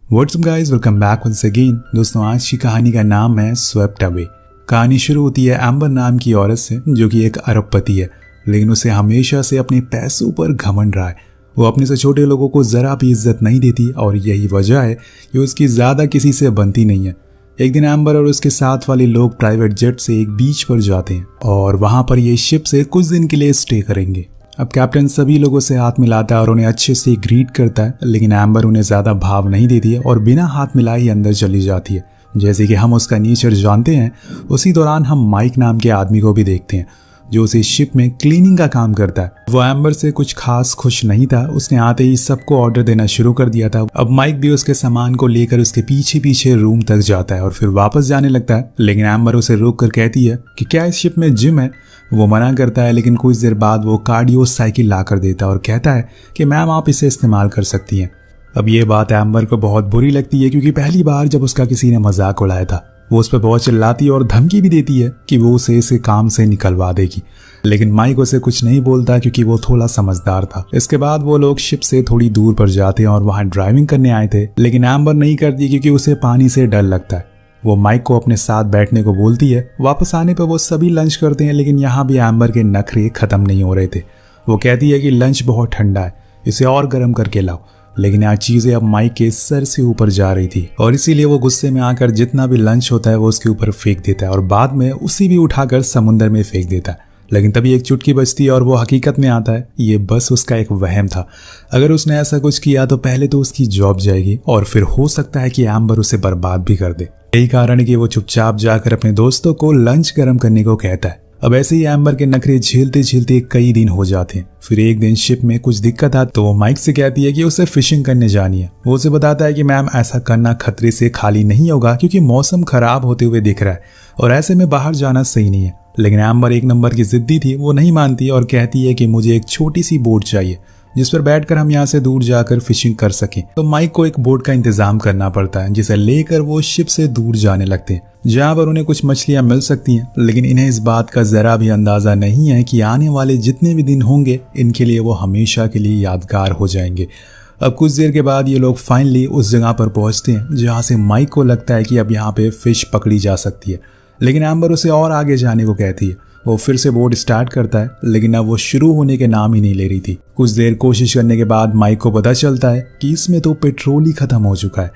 WhatsApp guys, welcome back once again. दोस्तों, आज की कहानी का नाम है स्वेप्ट अवे। कहानी शुरू होती है एम्बर नाम की औरत से जो कि एक अरबपति है, लेकिन उसे हमेशा से अपने पैसों पर घमंड रहा है। वो अपने से छोटे लोगों को जरा भी इज्जत नहीं देती और यही वजह है कि उसकी ज्यादा किसी से बनती नहीं है। एक दिन एम्बर और उसके साथ वाले लोग प्राइवेट जेट से एक बीच पर जाते हैं और वहां पर ये शिप से कुछ दिन के लिए स्टे करेंगे। अब कैप्टन सभी लोगों से हाथ मिलाता है और उन्हें अच्छे से ग्रीट करता है, लेकिन एम्बर उन्हें ज्यादा भाव नहीं देती है और बिना हाथ मिलाए ही अंदर चली जाती है। जैसे कि हम उसका नेचर जानते हैं, उसी दौरान हम माइक नाम के आदमी को भी देखते हैं जो उसी शिप में क्लीनिंग का काम करता है। वो एम्बर से कुछ खास खुश नहीं था। उसने आते ही सबको ऑर्डर देना शुरू कर दिया था। अब माइक भी उसके सामान को लेकर उसके पीछे पीछे रूम तक जाता है और फिर वापस जाने लगता है, लेकिन एम्बर उसे रोक कर कहती है कि क्या इस शिप में जिम है। वो मना करता है, लेकिन कुछ देर बाद वो कार्डियो साइकिल ला कर देता है और कहता है कि मैम आप इसे इस्तेमाल कर सकती हैं। अब ये बात एम्बर को बहुत बुरी लगती है, क्योंकि पहली बार जब उसका किसी ने मजाक उड़ाया था वो उस पर बहुत चिल्लाती और धमकी भी देती है कि वो उसे इस काम से निकलवा देगी, लेकिन माइक उसे कुछ नहीं बोलता क्योंकि वो थोड़ा समझदार था। इसके बाद वो लोग शिप से थोड़ी दूर पर जाते हैं और वहां ड्राइविंग करने आए थे, लेकिन एम्बर नहीं करती क्योंकि उसे पानी से डर लगता है। वो माइक को अपने साथ बैठने को बोलती है। वापस आने पर वो सभी लंच करते हैं, लेकिन यहाँ भी एम्बर के नखरे खत्म नहीं हो रहे थे। वो कहती है कि लंच बहुत ठंडा है, इसे और गर्म करके लाओ, लेकिन आज चीजें अब माइक के सर से ऊपर जा रही थी और इसीलिए वो गुस्से में आकर जितना भी लंच होता है वो उसके ऊपर फेंक देता है और बाद में उसी भी उठाकर समुद्र में फेंक देता है। लेकिन तभी एक चुटकी बजती है और वो हकीकत में आता है ये बस उसका एक वहम था। अगर उसने ऐसा कुछ किया तो पहले तो उसकी जॉब जाएगी और फिर हो सकता है कि एम्बर उसे बर्बाद भी कर दे। यही कारण है कि वो चुपचाप जाकर अपने दोस्तों को लंच गर्म करने को कहता है। अब ऐसे ही एम्बर के नखरे झेलते झेलते कई दिन हो जाते हैं। फिर एक दिन शिप में कुछ दिक्कत आती तो वो माइक से कहती है कि उसे फिशिंग करने जानी है। वो उसे बताता है कि मैम ऐसा करना खतरे से खाली नहीं होगा क्योंकि मौसम खराब होते हुए दिख रहा है और ऐसे में बाहर जाना सही नहीं है। लेकिन एम्बर एक नंबर की जिद्दी थी, वो नहीं मानती और कहती है कि मुझे एक छोटी सी बोट चाहिए जिस पर बैठकर हम यहाँ से दूर जाकर फिशिंग कर सकें। तो माइक को एक बोट का इंतजाम करना पड़ता है जिसे लेकर वो शिप से दूर जाने लगते हैं, जहाँ पर उन्हें कुछ मछलियां मिल सकती हैं। लेकिन इन्हें इस बात का जरा भी अंदाजा नहीं है कि आने वाले जितने भी दिन होंगे इनके लिए वो हमेशा के लिए यादगार हो जाएंगे। अब कुछ देर के बाद ये लोग फाइनली उस जगह पर पहुंचते हैं जहाँ से माइक को लगता है कि अब यहाँ पे फिश पकड़ी जा सकती है, लेकिन एम्बर उसे और आगे जाने को कहती है। वो फिर से बोट स्टार्ट करता है, लेकिन अब वो शुरू होने के नाम ही नहीं ले रही थी। कुछ देर कोशिश करने के बाद माइक को पता चलता है कि इसमें तो पेट्रोल ही खत्म हो चुका है।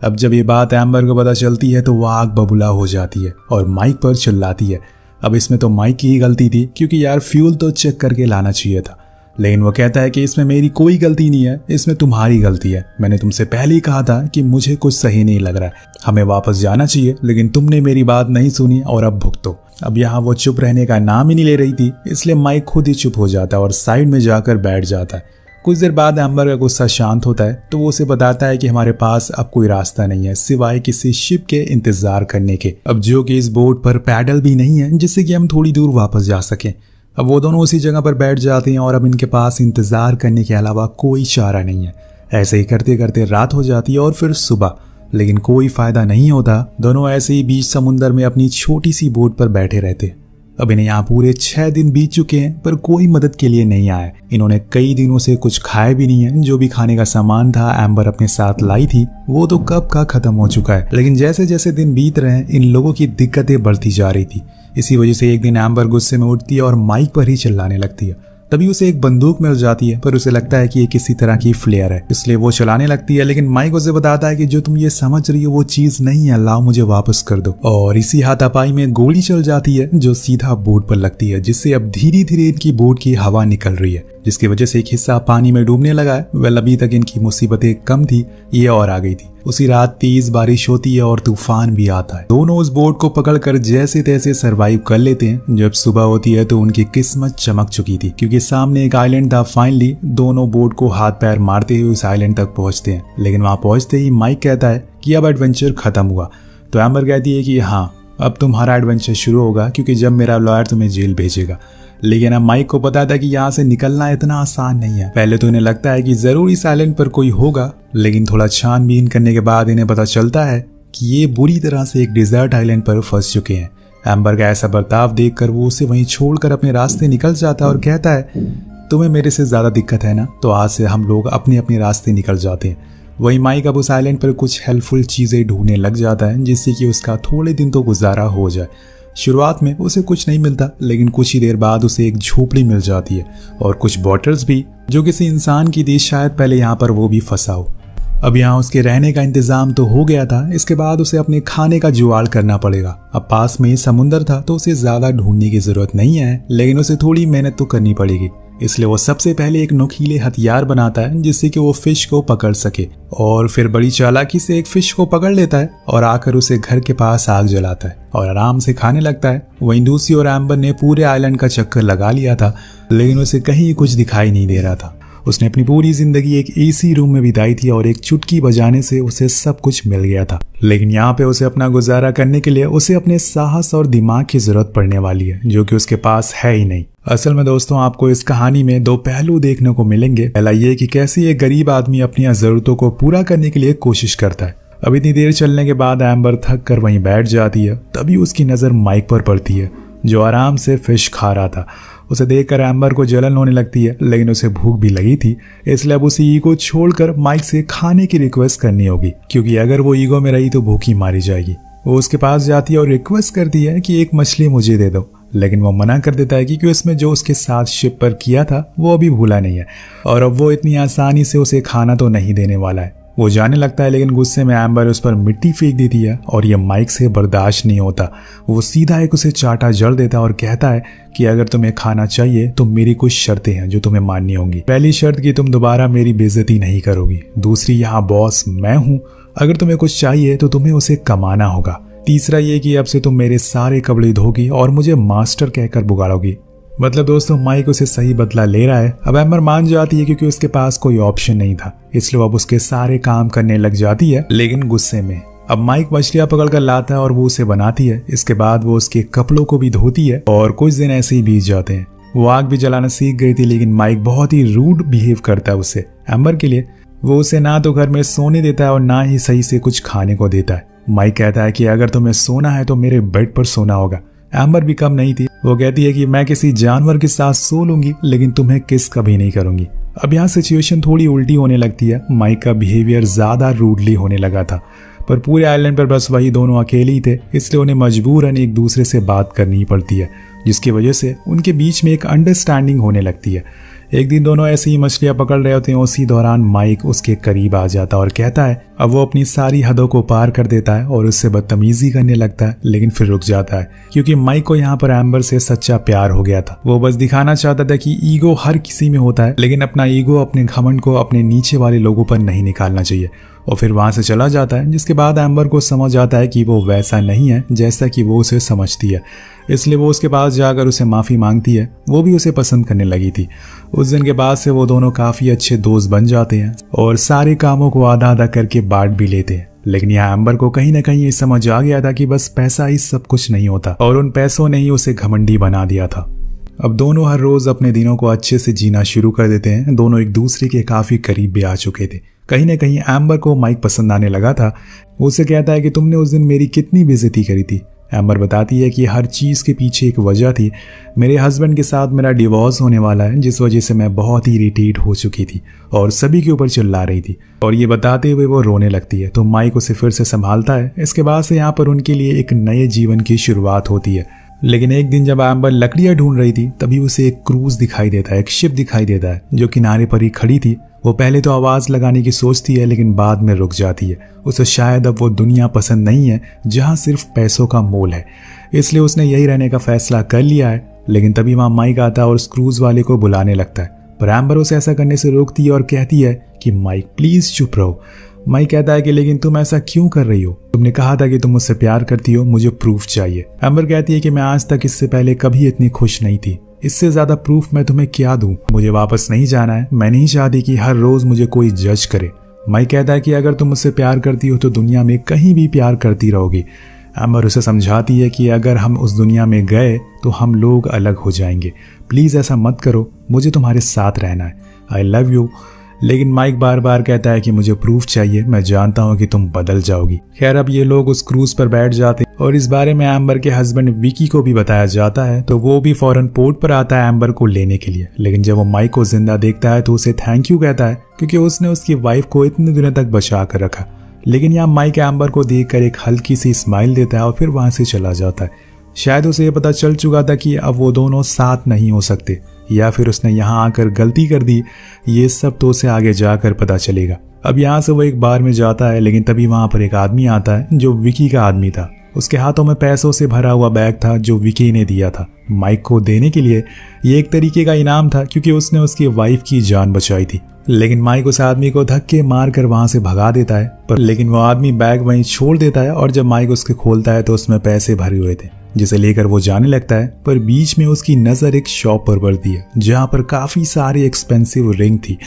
अब जब ये बात एम्बर को पता चलती है तो वो आग बबूला हो जाती है और माइक पर चिल्लाती है। अब इसमें तो माइक की ही गलती थी, क्योंकि यार फ्यूल तो चेक करके लाना चाहिए था। लेकिन वो कहता है कि इसमें मेरी कोई गलती नहीं है, इसमें तुम्हारी गलती है। मैंने तुमसे पहले ही कहा था कि मुझे कुछ सही नहीं लग रहा है, हमें वापस जाना चाहिए, लेकिन तुमने मेरी बात नहीं सुनी और अब भुगतो। अब यहाँ वो चुप रहने का नाम ही नहीं ले रही थी, इसलिए माइक खुद ही चुप हो जाता है और साइड में जाकर बैठ जाता है। कुछ देर बाद एम्बर का गुस्सा शांत होता है तो वो उसे बताता है कि हमारे पास अब कोई रास्ता नहीं है सिवाय किसी शिप के इंतजार करने के, अब जो कि इस बोट पर पैडल भी नहीं है जिससे कि हम थोड़ी दूर वापस जा सकें। अब वो दोनों उसी जगह पर बैठ जाते हैं और अब इनके पास इंतजार करने के अलावा कोई चारा नहीं है। ऐसे ही करते करते रात हो जाती है और फिर सुबह, लेकिन कोई फायदा नहीं होता। दोनों ऐसे ही बीच समुंदर में अपनी छोटी सी बोट पर बैठे रहते। अब इन्हें यहाँ पूरे 6 दिन बीत चुके हैं पर कोई मदद के लिए नहीं आया। इन्होंने कई दिनों से कुछ खाया भी नहीं है। जो भी खाने का सामान था एम्बर अपने साथ लाई थी वो तो कब का खत्म हो चुका है। लेकिन जैसे जैसे दिन बीत रहे हैं इन लोगों की दिक्कतें बढ़ती जा रही थी। इसी वजह से एक दिन एम्बर गुस्से में उठती है और माइक पर ही चिल्लाने लगती है। तभी उसे एक बंदूक मिल जाती है, पर उसे लगता है कि ये किसी तरह की फ्लेयर है, इसलिए वो चलाने लगती है। लेकिन माइक उसे बताता है कि जो तुम ये समझ रही हो वो चीज नहीं है, लाओ मुझे वापस कर दो। और इसी हाथापाई में गोली चल जाती है जो सीधा बोट पर लगती है, जिससे अब धीरे धीरे इनकी बोट की हवा निकल रही है, जिसकी वजह से एक हिस्सा पानी में डूबने लगा है। वेल, अभी तक इनकी मुसीबतें कम थी, ये और आ गई थी। उसी रात तेज बारिश होती है और तूफान भी आता है। दोनों उस बोट को पकड़कर जैसे तैसे सरवाइव कर लेते हैं। जब सुबह होती है तो उनकी किस्मत चमक चुकी थी, क्योंकि सामने एक आइलैंड था। फाइनली दोनों बोट को हाथ पैर मारते हुए उस आइलैंड तक पहुंचते हैं, लेकिन वहां पहुंचते ही माइक कहता है कि अब एडवेंचर खत्म हुआ। तो एम्बर कहती है कि हाँ, अब तुम्हारा एडवेंचर शुरू होगा, क्योंकि जब मेरा लॉयर तुम्हें जेल भेजेगा। लेकिन अब माइक को पता था कि यहाँ से निकलना इतना आसान नहीं है। पहले तो इन्हें लगता है कि जरूर इस आइलैंड पर कोई होगा, लेकिन थोड़ा छानबीन करने के बाद इन्हें पता चलता है कि ये बुरी तरह से एक डिजर्ट आइलैंड पर फंस चुके हैं। एम्बर का ऐसा बर्ताव देखकर वो उसे वहीं छोड़कर अपने रास्ते निकल जाता है और कहता है तुम्हें मेरे से ज्यादा दिक्कत है ना, तो आज से हम लोग अपने अपने रास्ते निकल जाते हैं। वहीं माइक अब उस आइलैंड पर कुछ हेल्पफुल चीज़ें ढूंढने लग जाता है जिससे कि उसका थोड़े दिन तो गुजारा हो जाए। शुरुआत में उसे कुछ नहीं मिलता, लेकिन कुछ ही देर बाद उसे एक झोपड़ी मिल जाती है और कुछ बॉटल्स भी जो किसी इंसान की थी, शायद पहले यहाँ पर वो भी फंसा हो। अब यहाँ उसके रहने का इंतजाम तो हो गया था, इसके बाद उसे अपने खाने का जुगाड़ करना पड़ेगा। अब पास में ही समुंदर था तो उसे ज्यादा ढूंढने की जरूरत नहीं है, लेकिन उसे थोड़ी मेहनत तो करनी पड़ेगी। इसलिए वो सबसे पहले एक नुकीले हथियार बनाता है जिससे कि वो फिश को पकड़ सके, और फिर बड़ी चालाकी से एक फिश को पकड़ लेता है और आकर उसे घर के पास आग जलाता है और आराम से खाने लगता है। वहीं दूसरी ओर एम्बर ने पूरे आइलैंड का चक्कर लगा लिया था, लेकिन उसे कहीं कुछ दिखाई नहीं दे रहा था। उसने अपनी पूरी जिंदगी एक एसी रूम में बिताई थी और एक चुटकी बजाने से उसे सब कुछ मिल गया था, लेकिन यहाँ पे उसे अपना गुजारा करने के लिए उसे अपने साहस और दिमाग की जरूरत पड़ने वाली है, जो कि उसके पास है ही नहीं। असल में दोस्तों, आपको इस कहानी में दो पहलू देखने को मिलेंगे। पहला ये कि कैसे एक गरीब आदमी अपनी जरूरतों को पूरा करने के लिए कोशिश करता है। अब इतनी देर चलने के बाद एम्बर थक कर वहीं बैठ जाती है। तभी उसकी नजर माइक पर पड़ती है, जो आराम से फिश खा रहा था। उसे देखकर एम्बर को जलन होने लगती है, लेकिन उसे भूख भी लगी थी, इसलिए अब उसे ईगो छोड़कर माइक से खाने की रिक्वेस्ट करनी होगी, क्योंकि अगर वो ईगो में रही तो भूखी मारी जाएगी। वो उसके पास जाती है और रिक्वेस्ट करती है कि एक मछली मुझे दे दो, लेकिन वो मना कर देता है क्योंकि उसमें जो उसके साथ शिप पर किया था वो अभी भूला नहीं है और अब वो इतनी आसानी से उसे खाना तो नहीं देने वाला है। वो जाने लगता है, लेकिन गुस्से में एम्बर उस पर मिट्टी फेंक देती है और ये माइक से बर्दाश्त नहीं होता। वो सीधा एक उसे चाटा जड़ देता है और कहता है कि अगर तुम्हें खाना चाहिए तो मेरी कुछ शर्तें हैं जो तुम्हें माननी होंगी। पहली शर्त कि तुम दोबारा मेरी बेइज्जती नहीं करोगी। दूसरी, यहाँ बॉस मैं हूँ, अगर तुम्हें कुछ चाहिए तो तुम्हें उसे कमाना होगा। तीसरा ये कि अब से तुम मेरे सारे कपड़े धोगी और मुझे मास्टर कहकर पुकारोगी। मतलब दोस्तों, माइक उसे सही बदला ले रहा है। अब एम्बर मान जाती है क्योंकि उसके पास कोई ऑप्शन नहीं था, इसलिए अब उसके सारे काम करने लग जाती है, लेकिन गुस्से में। अब माइक मछलियां पकड़ कर लाता है और वो उसे बनाती है। इसके बाद वो उसके कपड़ों को भी धोती है और कुछ दिन ऐसे ही बीत जाते हैं। वो आग भी जलाना सीख गई थी, लेकिन माइक बहुत ही रूड बिहेव करता है उससे। एम्बर के लिए वो उसे ना तो घर में सोने देता है और ना ही सही से कुछ खाने को देता है। माइक कहता है कि अगर तुम्हें सोना है तो मेरे बेड पर सोना होगा। एम्बर भी कम नहीं थी, वो कहती है कि मैं किसी जानवर के साथ सो लूंगी, लेकिन तुम्हें किस कभी नहीं करूंगी। अब यहाँ सिचुएशन थोड़ी उल्टी होने लगती है। माइक का बिहेवियर ज्यादा रूडली होने लगा था, पर पूरे आइलैंड पर बस वही दोनों अकेले ही थे, इसलिए उन्हें मजबूरन एक दूसरे से बात करनी पड़ती है, जिसकी वजह से उनके बीच में एक अंडरस्टैंडिंग होने लगती है। एक दिन दोनों ऐसे ही मछलियां पकड़ रहे होते हैं। उसी दौरान माइक उसके करीब आ जाता है और कहता है, अब वो अपनी सारी हदों को पार कर देता है और उससे बदतमीजी करने लगता है, लेकिन फिर रुक जाता है क्योंकि माइक को यहाँ पर एम्बर से सच्चा प्यार हो गया था। वो बस दिखाना चाहता था कि ईगो हर किसी में होता है, लेकिन अपना ईगो, अपने घमंड को अपने नीचे वाले लोगों पर नहीं निकालना चाहिए। और फिर वहां से चला जाता है, जिसके बाद एम्बर को समझ आता है कि वो वैसा नहीं है जैसा कि वो उसे समझती है, इसलिए वो उसके पास जाकर उसे माफी मांगती है। वो भी उसे पसंद करने लगी थी। उस दिन के बाद से वो दोनों काफी अच्छे दोस्त बन जाते हैं और सारे कामों को आधा आधा करके बांट भी लेते हैं। लेकिन यहाँ एम्बर को कहीं ना कहीं ये समझ आ गया था कि बस पैसा ही सब कुछ नहीं होता और उन पैसों ने ही उसे घमंडी बना दिया था। अब दोनों हर रोज अपने दिनों को अच्छे से जीना शुरू कर देते हैं। दोनों एक दूसरे के काफी करीब भी आ चुके थे। कहीं ना कहीं एम्बर को माइक पसंद आने लगा था। वो उसे कहता है कि तुमने उस दिन मेरी कितनी बेइज्जती करी थी। एम्बर बताती है कि हर चीज के पीछे एक वजह थी। मेरे हस्बैंड के साथ मेरा डिवोर्स होने वाला है, जिस वजह से मैं बहुत ही इरिटेट हो चुकी थी और सभी के ऊपर चिल्ला रही थी। और ये बताते हुए वो रोने लगती है, तो माइक उसे फिर से संभालता है। इसके बाद से यहाँ पर उनके लिए एक नए जीवन की शुरुआत होती है। लेकिन एक दिन जब एम्बर लकड़ियां ढूंढ रही थी, तभी उसे एक क्रूज दिखाई देता है, एक शिप दिखाई देता है जो किनारे पर ही खड़ी थी। वो पहले तो आवाज लगाने की सोचती है, लेकिन बाद में रुक जाती है। उसे शायद अब वो दुनिया पसंद नहीं है जहां सिर्फ पैसों का मोल है, इसलिए उसने यही रहने का फैसला कर लिया है। लेकिन तभी वहां माइक आता है और उस क्रूज वाले को बुलाने लगता है, पर एम्बर उसे ऐसा करने से रोकती है और कहती है कि माइक प्लीज चुप रहो। माइक कहता है कि लेकिन तुम ऐसा क्यों कर रही हो? तुमने कहा था कि तुम मुझसे प्यार करती हो, मुझे प्रूफ चाहिए। एम्बर कहती है कि मैं आज तक इससे पहले कभी इतनी खुश नहीं थी, इससे ज्यादा प्रूफ मैं तुम्हें क्या दूं? मुझे वापस नहीं जाना है। मैं नहीं चाहती कि हर रोज मुझे कोई जज करे। माइक कहता है कि अगर तुम मुझसे प्यार करती हो तो दुनिया में कहीं भी प्यार करती रहोगी। एम्बर उसे समझाती है कि अगर हम उस दुनिया में गए तो हम लोग अलग हो जाएंगे। प्लीज ऐसा मत करो, मुझे तुम्हारे साथ रहना है। I love you. लेकिन माइक बार बार कहता है कि मुझे प्रूफ चाहिए, मैं जानता हूँ कि तुम बदल जाओगी। खैर अब ये लोग उस क्रूज पर बैठ जाते और इस बारे में एम्बर के हस्बैंड विकी को भी बताया जाता है, तो वो भी फौरन पोर्ट पर आता है एम्बर को लेने के लिए। लेकिन जब वो माइक को जिंदा देखता है तो उसे थैंक यू कहता है, क्योंकि उसने उसकी वाइफ को इतने दिनों तक बचा कर रखा। लेकिन यहाँ माइक एम्बर को देखकर एक हल्की सी स्माइल देता है और फिर वहां से चला जाता है। शायद उसे ये पता चल चुका था कि अब वो दोनों साथ नहीं हो सकते, या फिर उसने यहाँ आकर गलती कर दी। ये सब तो उसे आगे जाकर पता चलेगा। अब यहाँ से वो एक बार में जाता है, लेकिन तभी वहां पर एक आदमी आता है जो विकी का आदमी था। उसके हाथों में पैसों से भरा हुआ बैग था जो विकी ने दिया था माइक को देने के लिए। ये एक तरीके का इनाम था, क्योंकि उसने उसकी वाइफ की जान बचाई थी। लेकिन माइक उस आदमी को धक्के मार कर वहां से भगा देता है, लेकिन वो आदमी बैग वहीं छोड़ देता है और जब माइक उसके खोलता है तो उसमें पैसे भरे हुए थे, जिसे लेकर वो जाने लगता है। पर बीच में उसकी नजर एक शॉप पर पड़ती है जहां पर काफी सारी एक्सपेंसिव रिंग थी।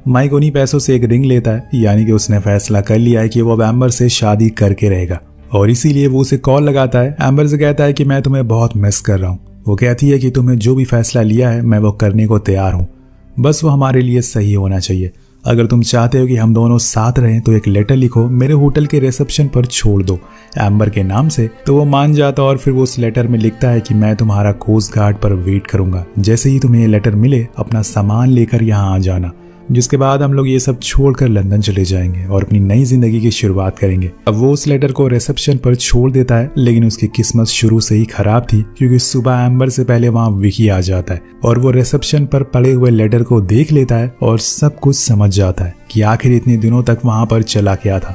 माइक उन्हीं पैसों से एक रिंग लेता है, यानी कि उसने फैसला कर लिया है कि वो अब एम्बर से शादी करके रहेगा, और इसीलिए वो उसे कॉल लगाता है। एम्बर से कहता है कि मैं तुम्हें बहुत मिस कर रहा हूँ। वो कहती है कि तुम्हें जो भी फैसला लिया है मैं वो करने को तैयार हूँ, बस वो हमारे लिए सही होना चाहिए। अगर तुम चाहते हो कि हम दोनों साथ रहें तो एक लेटर लिखो, मेरे होटल के रिसेप्शन पर छोड़ दो एम्बर के नाम से। तो वो मान जाता और फिर वो उस लेटर में लिखता है कि मैं तुम्हारा कोस्ट गार्ड पर वेट करूंगा, जैसे ही तुम्हें ये लेटर मिले अपना सामान लेकर यहाँ आ जाना। जिसके बाद हम लोग ये सब छोड़कर लंदन चले जाएंगे और अपनी नई जिंदगी की शुरुआत करेंगे। अब वो उस लेटर को रिसेप्शन पर छोड़ देता है, लेकिन उसकी किस्मत शुरू से ही खराब थी, क्योंकि सुबह एम्बर से पहले वहां विकी आ जाता है और वो रिसेप्शन पर पड़े हुए लेटर को देख लेता है और सब कुछ समझ जाता है कि आखिर इतने दिनों तक वहां पर चला क्या था।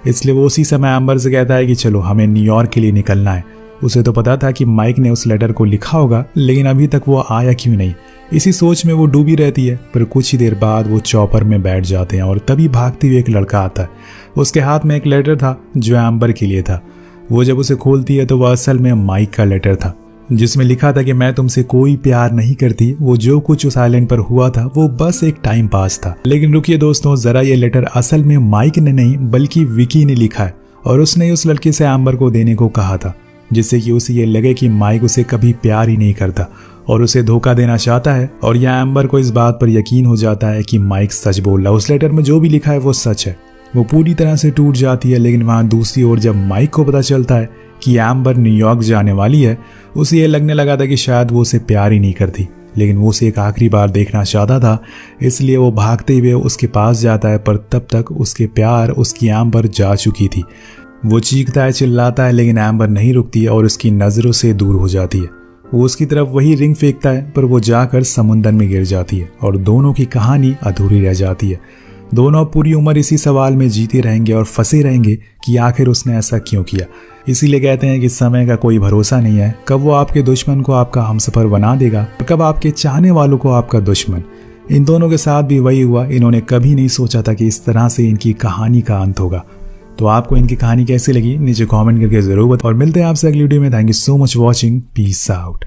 इसलिए वो उसी समय एम्बर से कहता है कि चलो हमें न्यूयॉर्क के लिए निकलना है। उसे तो पता था कि माइक ने उस लेटर को लिखा होगा, लेकिन अभी तक वो आया क्यों नहीं, इसी सोच में वो डूबी रहती है। पर कुछ ही देर बाद वो चॉपर में बैठ जाते हैं और तभी भागते हुए एक लड़का आता है। उसके हाथ में एक लेटर था जो एम्बर के लिए था। वो जब उसे खोलती है तो वह असल में माइक का लेटर था, जिसमें लिखा था कि मैं तुमसे कोई प्यार नहीं करती, वो जो कुछ उस आइलैंड पर हुआ था वो बस एक टाइम पास था। लेकिन रुकिए दोस्तों, जरा ये लेटर असल में माइक ने नहीं बल्कि विकी ने लिखा है, और उसने उस लड़के से एम्बर को देने को कहा था, जिससे कि उसे ये लगे कि माइक उसे कभी प्यार ही नहीं करता और उसे धोखा देना चाहता है। और यहाँ एम्बर को इस बात पर यकीन हो जाता है कि माइक सच बोल रहा है, उस लेटर में जो भी लिखा है वो सच है। वो पूरी तरह से टूट जाती है। लेकिन वहाँ दूसरी ओर जब माइक को पता चलता है कि एम्बर न्यूयॉर्क जाने वाली है, उसे ये लगने लगा था कि शायद वो उसे प्यार ही नहीं करती, लेकिन वो उसे एक आखिरी बार देखना चाहता था। इसलिए वो भागते हुए उसके पास जाता है, पर तब तक उसके प्यार उसकी एम्बर जा चुकी थी। वो चीखता है, चिल्लाता है, लेकिन एम्बर नहीं रुकती और उसकी नजरों से दूर हो जाती है। वो उसकी तरफ वही रिंग फेंकता है, पर वो जाकर समुंदर में गिर जाती है और दोनों की कहानी अधूरी रह जाती है। दोनों पूरी उम्र इसी सवाल में जीते रहेंगे और फंसे रहेंगे कि आखिर उसने ऐसा क्यों किया। इसीलिए कहते हैं कि समय का कोई भरोसा नहीं है, कब वो आपके दुश्मन को आपका हमसफर बना देगा और कब आपके चाहने वालों को आपका दुश्मन। इन दोनों के साथ भी वही हुआ। इन्होंने कभी नहीं सोचा था कि इस तरह से इनकी कहानी का अंत होगा। तो आपको इनकी कहानी कैसी लगी नीचे कमेंट करके जरूर बताओ, और मिलते हैं आपसे अगली वीडियो में। Thank you so much watching, peace out.